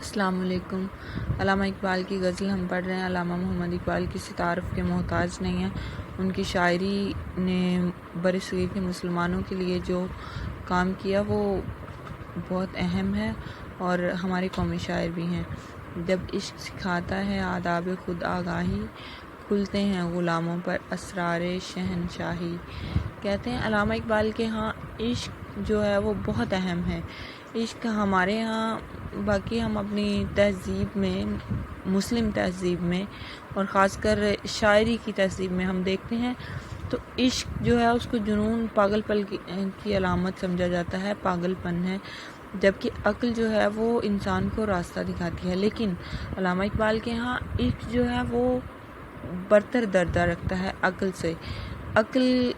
السلام علیکم۔ علامہ اقبال کی غزل ہم پڑھ رہے ہیں۔ علامہ محمد اقبال کسی تعارف کے محتاج نہیں ہیں۔ ان کی شاعری نے برصغیر کے مسلمانوں کے لیے جو کام کیا وہ بہت اہم ہے اور ہمارے قومی شاعر بھی ہیں۔ جب عشق سکھاتا ہے آداب خود آگاہی، کھلتے ہیں غلاموں پر اسرار شہنشاہی۔ کہتے ہیں علامہ اقبال کے ہاں عشق جو ہے وہ بہت اہم ہے۔ عشق ہمارے ہاں، باقی ہم اپنی تہذیب میں، مسلم تہذیب میں اور خاص کر شاعری کی تہذیب میں ہم دیکھتے ہیں تو عشق جو ہے اس کو جنون، پاگل پن کی علامت سمجھا جاتا ہے، پاگل پن ہے، جبکہ عقل جو ہے وہ انسان کو راستہ دکھاتی ہے۔ لیکن علامہ اقبال کے ہاں عشق جو ہے وہ برتر درجہ رکھتا ہے عقل سے۔ عقل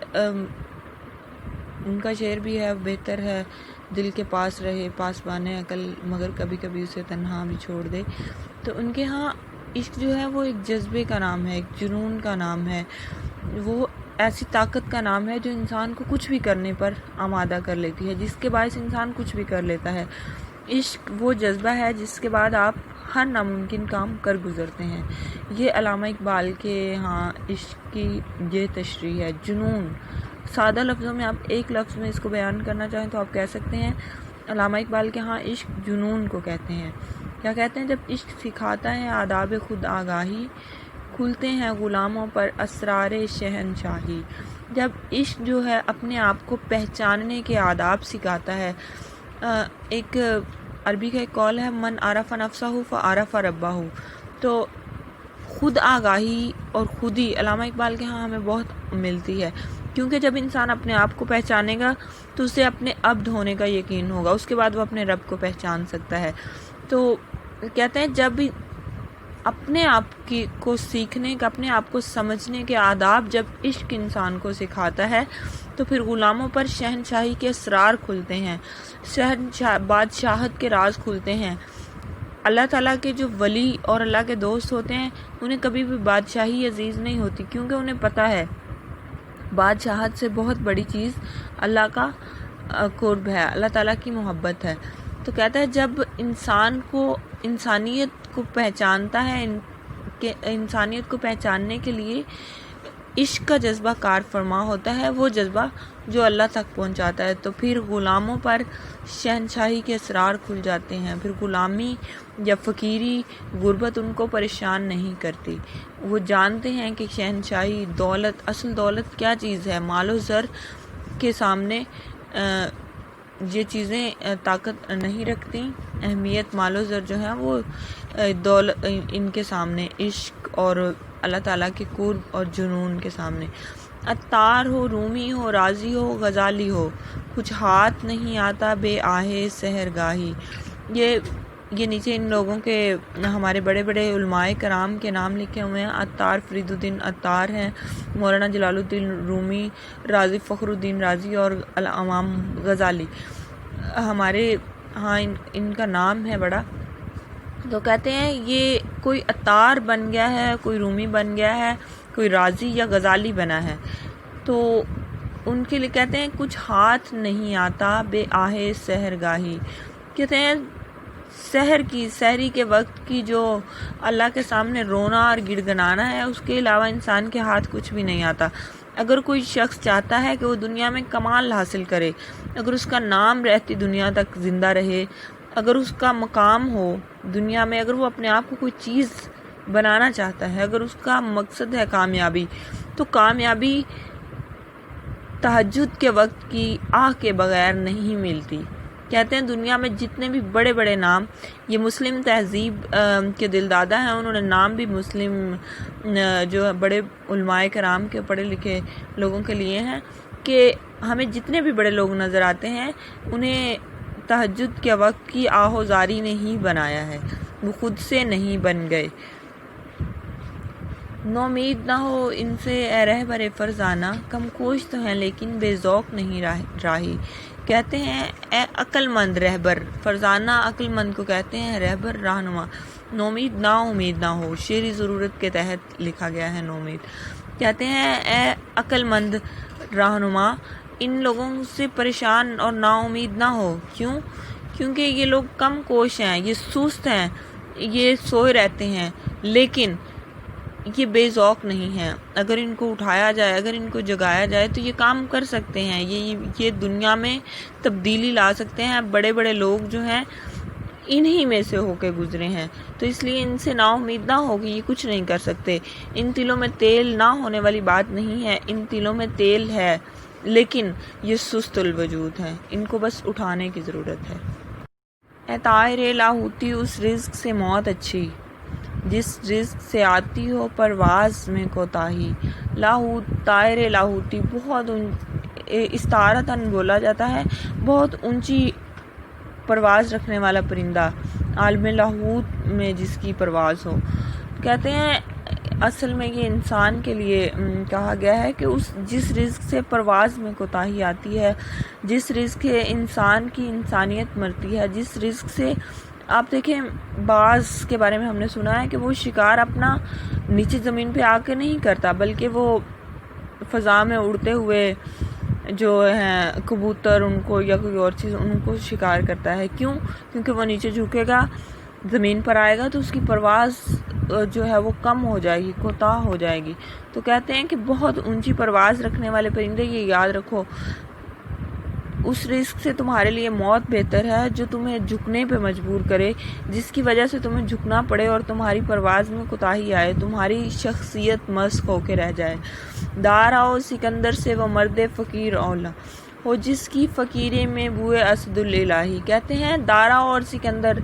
ان کا شعر بھی ہے، بہتر ہے دل کے پاس رہے پاسبانے عقل، مگر کبھی کبھی اسے تنہا بھی چھوڑ دے۔ تو ان کے ہاں عشق جو ہے وہ ایک جذبے کا نام ہے، ایک جنون کا نام ہے، وہ ایسی طاقت کا نام ہے جو انسان کو کچھ بھی کرنے پر آمادہ کر لیتی ہے، جس کے باعث انسان کچھ بھی کر لیتا ہے۔ عشق وہ جذبہ ہے جس کے بعد آپ ہر ناممکن کام کر گزرتے ہیں۔ یہ علامہ اقبال کے ہاں عشق کی یہ تشریح ہے، جنون۔ سادہ لفظوں میں آپ ایک لفظ میں اس کو بیان کرنا چاہیں تو آپ کہہ سکتے ہیں علامہ اقبال کے ہاں عشق جنون کو کہتے ہیں۔ کیا کہتے ہیں؟ جب عشق سکھاتا ہے آداب خود آگاہی، کھلتے ہیں غلاموں پر اسرار شہنشاہی۔ جب عشق جو ہے اپنے آپ کو پہچاننے کے آداب سکھاتا ہے، ایک عربی کا ایک قول ہے، من عرف نفسہ فعرف ربہ، تو خود آگاہی اور خودی علامہ اقبال کے ہاں ہمیں بہت ملتی ہے، کیونکہ جب انسان اپنے آپ کو پہچانے گا تو اسے اپنے عبد ہونے کا یقین ہوگا، اس کے بعد وہ اپنے رب کو پہچان سکتا ہے۔ تو کہتے ہیں جب اپنے آپ کو سیکھنے کا، اپنے آپ کو سمجھنے کے آداب جب عشق انسان کو سکھاتا ہے تو پھر غلاموں پر شہنشاہی کے اسرار کھلتے ہیں، بادشاہت کے راز کھلتے ہیں۔ اللہ تعالیٰ کے جو ولی اور اللہ کے دوست ہوتے ہیں انہیں کبھی بھی بادشاہی عزیز نہیں ہوتی، کیونکہ انہیں پتہ ہے بادشاہت سے بہت بڑی چیز اللہ کا قرب ہے، اللہ تعالیٰ کی محبت ہے۔ تو کہتا ہے جب انسان کو انسانیت کو پہچانتا ہے، کہ انسانیت کو پہچاننے کے لیے عشق کا جذبہ کار فرما ہوتا ہے، وہ جذبہ جو اللہ تک پہنچاتا ہے، تو پھر غلاموں پر شہنشاہی کے اسرار کھل جاتے ہیں۔ پھر غلامی یا فقیری، غربت ان کو پریشان نہیں کرتی۔ وہ جانتے ہیں کہ شہنشاہی، دولت، اصل دولت کیا چیز ہے، مال و زر کے سامنے یہ چیزیں طاقت نہیں رکھتی، اہمیت مال و زر جو ہے وہ دولت ان کے سامنے، عشق اور اللہ تعالیٰ کے قرب اور جنون کے سامنے۔ عطار ہو، رومی ہو، رازی ہو، غزالی ہو، کچھ ہاتھ نہیں آتا بے آہے سحرگاہی۔ یہ نیچے ان لوگوں کے، ہمارے بڑے بڑے علماء کرام کے نام لکھے ہوئے ہیں۔ عطار فرید الدین عطار ہیں، مولانا جلال الدین رومی، رازی فخر الدین رازی اور امام غزالی، ہمارے ہاں ان کا نام ہے بڑا۔ تو کہتے ہیں یہ کوئی عطار بن گیا ہے، کوئی رومی بن گیا ہے، کوئی رازی یا غزالی بنا ہے، تو ان کے لیے کہتے ہیں کچھ ہاتھ نہیں آتا بے آہے سحرگاہی۔ کہتے ہیں سحری کے وقت کی جو اللہ کے سامنے رونا اور گڑ گڑانا ہے، اس کے علاوہ انسان کے ہاتھ کچھ بھی نہیں آتا۔ اگر کوئی شخص چاہتا ہے کہ وہ دنیا میں کمال حاصل کرے، اگر اس کا نام رہتی دنیا تک زندہ رہے، اگر اس کا مقام ہو دنیا میں، اگر وہ اپنے آپ کو کوئی چیز بنانا چاہتا ہے، اگر اس کا مقصد ہے کامیابی، تو کامیابی تہجد کے وقت کی آہ کے بغیر نہیں ملتی۔ کہتے ہیں دنیا میں جتنے بھی بڑے بڑے نام، یہ مسلم تہذیب کے دل دادا ہیں، انہوں نے نام بھی مسلم جو بڑے علماء کرام کے پڑھے لکھے لوگوں کے لیے ہیں، کہ ہمیں جتنے بھی بڑے لوگ نظر آتے ہیں انہیں تہجد کے وقت کی آہ و زاری نے ہی بنایا ہے، وہ خود سے نہیں بن گئے۔ نومید نہ ہو ان سے اے رہبر فرزانہ، کم کوش تو ہیں لیکن بے ذوق نہیں راہی۔ کہتے ہیں اے عقل مند رہبر، فرزانہ عقل مند کو کہتے ہیں، رہبر رہنما، نومید نا امید نہ ہو، شعری ضرورت کے تحت لکھا گیا ہے نومید۔ کہتے ہیں اے عقل مند رہنما، ان لوگوں سے پریشان اور نا امید نہ ہو، کیوں کیونکہ یہ لوگ کم کوش ہیں، یہ سست ہیں، یہ سوئے رہتے ہیں، لیکن یہ بے ذوق نہیں ہیں۔ اگر ان کو اٹھایا جائے، اگر ان کو جگایا جائے تو یہ کام کر سکتے ہیں، یہ دنیا میں تبدیلی لا سکتے ہیں۔ بڑے بڑے لوگ جو ہیں انہی میں سے ہو کے گزرے ہیں، تو اس لیے ان سے نا امید نہ ہوگی، یہ کچھ نہیں کر سکتے۔ ان تلوں میں تیل نہ ہونے والی بات نہیں ہے، ان تلوں میں تیل ہے، لیکن یہ سست الوجود ہیں، ان کو بس اٹھانے کی ضرورت ہے۔ اے طائر لاہوتی، اس رزق سے موت اچھی جس رزق سے آتی ہو پرواز میں کوتاہی۔ لاہوت، طائر لاہوتی، بہت استعارتاً بولا جاتا ہے، بہت اونچی پرواز رکھنے والا پرندہ، عالم لاہوت میں جس کی پرواز ہو۔ کہتے ہیں اصل میں یہ انسان کے لیے کہا گیا ہے کہ جس رزق سے پرواز میں کوتاہی آتی ہے، جس رزق سے انسان کی انسانیت مرتی ہے، جس رزق سے آپ دیکھیں باز کے بارے میں ہم نے سنا ہے کہ وہ شکار اپنا نیچے زمین پہ آ کے نہیں کرتا، بلکہ وہ فضا میں اڑتے ہوئے جو ہیں کبوتر ان کو یا کوئی اور چیز ان کو شکار کرتا ہے۔ کیوں؟ کیونکہ وہ نیچے جھکے گا، زمین پر آئے گا تو اس کی پرواز جو ہے وہ کم ہو جائے گی، کوتاہ ہو جائے گی۔ تو کہتے ہیں کہ بہت اونچی پرواز رکھنے والے پرندے، یہ یاد رکھو، اس رزق سے تمہارے لیے موت بہتر ہے جو تمہیں جھکنے پہ مجبور کرے، جس کی وجہ سے تمہیں جھکنا پڑے اور تمہاری پرواز میں کوتاہی آئے، تمہاری شخصیت مسخ ہو کے رہ جائے۔ دار آؤ سکندر سے وہ مرد فقیر اولا ہو جس کی فقیری میں بوئے اسد الہی۔ کہتے ہیں دارا اور سکندر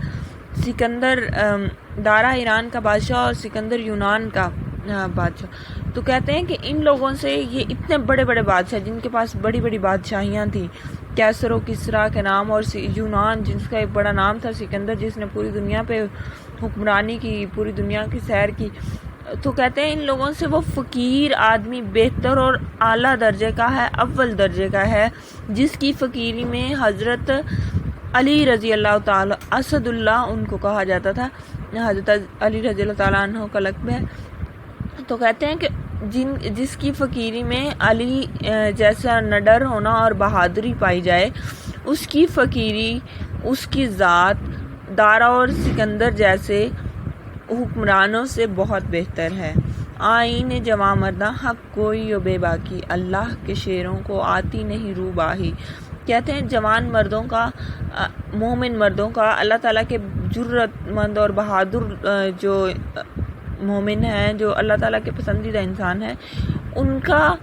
دارا ایران کا بادشاہ اور سکندر یونان کا بادشاہ، تو کہتے ہیں کہ ان لوگوں سے یہ اتنے بڑے بڑے بادشاہ جن کے پاس بڑی بڑی بادشاہیاں تھیں، کیسر و کسرا کے نام، اور یونان جس کا ایک بڑا نام تھا سکندر، جس نے پوری دنیا پہ حکمرانی کی، پوری دنیا کی سیر کی، تو کہتے ہیں ان لوگوں سے وہ فقیر آدمی بہتر اور اعلیٰ درجے کا ہے، اول درجے کا ہے، جس کی فقیری میں حضرت علی رضی اللہ تعالی اسد اللہ ان کو کہا جاتا تھا، حضرت علی رضی اللہ تعالیٰ عنہ کا لقب ہے۔ تو کہتے ہیں کہ جس کی فقیری میں علی جیسا نڈر ہونا اور بہادری پائی جائے، اس کی فقیری، اس کی ذات دارا اور سکندر جیسے حکمرانوں سے بہت بہتر ہے۔ آئین جواں مردہ حق کوئی و بے باکی، اللہ کے شیروں کو آتی نہیں رو باہی۔ کہتے ہیں جوان مردوں کا، مومن مردوں کا، اللہ تعالیٰ کے جرت مند اور بہادر جو مومن ہیں، جو اللہ تعالیٰ کے پسندیدہ انسان ہیں، ان کا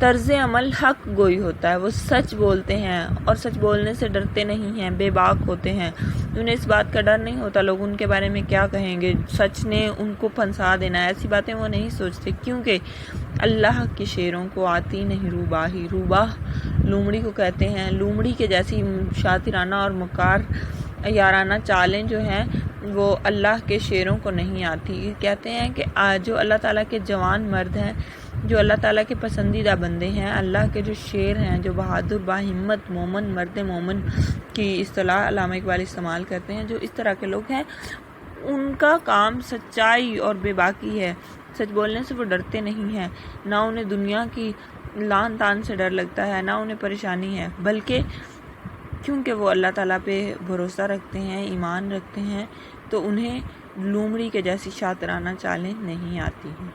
طرز عمل حق گوئی ہوتا ہے، وہ سچ بولتے ہیں اور سچ بولنے سے ڈرتے نہیں ہیں، بے باک ہوتے ہیں، انہیں اس بات کا ڈر نہیں ہوتا لوگ ان کے بارے میں کیا کہیں گے، سچ نے ان کو پھنسا دینا ہے، ایسی باتیں وہ نہیں سوچتے، کیونکہ اللہ کے شیروں کو آتی نہیں روباہی۔ روباہ لومڑی کو کہتے ہیں، لومڑی کے جیسی شاطرانہ اور مکار یارانہ چالیں جو ہیں وہ اللہ کے شیروں کو نہیں آتی۔ کہتے ہیں کہ جو اللہ تعالیٰ کے جوان مرد ہیں، جو اللہ تعالیٰ کے پسندیدہ بندے ہیں، اللہ کے جو شیر ہیں، جو بہادر باہمت مومن، مرد مومن کی اصطلاح علامہ اقبال استعمال کرتے ہیں، جو اس طرح کے لوگ ہیں، ان کا کام سچائی اور بے باکی ہے، سچ بولنے سے وہ ڈرتے نہیں ہیں، نہ انہیں دنیا کی لان تان سے ڈر لگتا ہے، نہ انہیں پریشانی ہے، بلکہ کیونکہ وہ اللہ تعالیٰ پہ بھروسہ رکھتے ہیں، ایمان رکھتے ہیں، تو انہیں لومڑی کے جیسی شاطرانہ چالیں نہیں آتی ہیں۔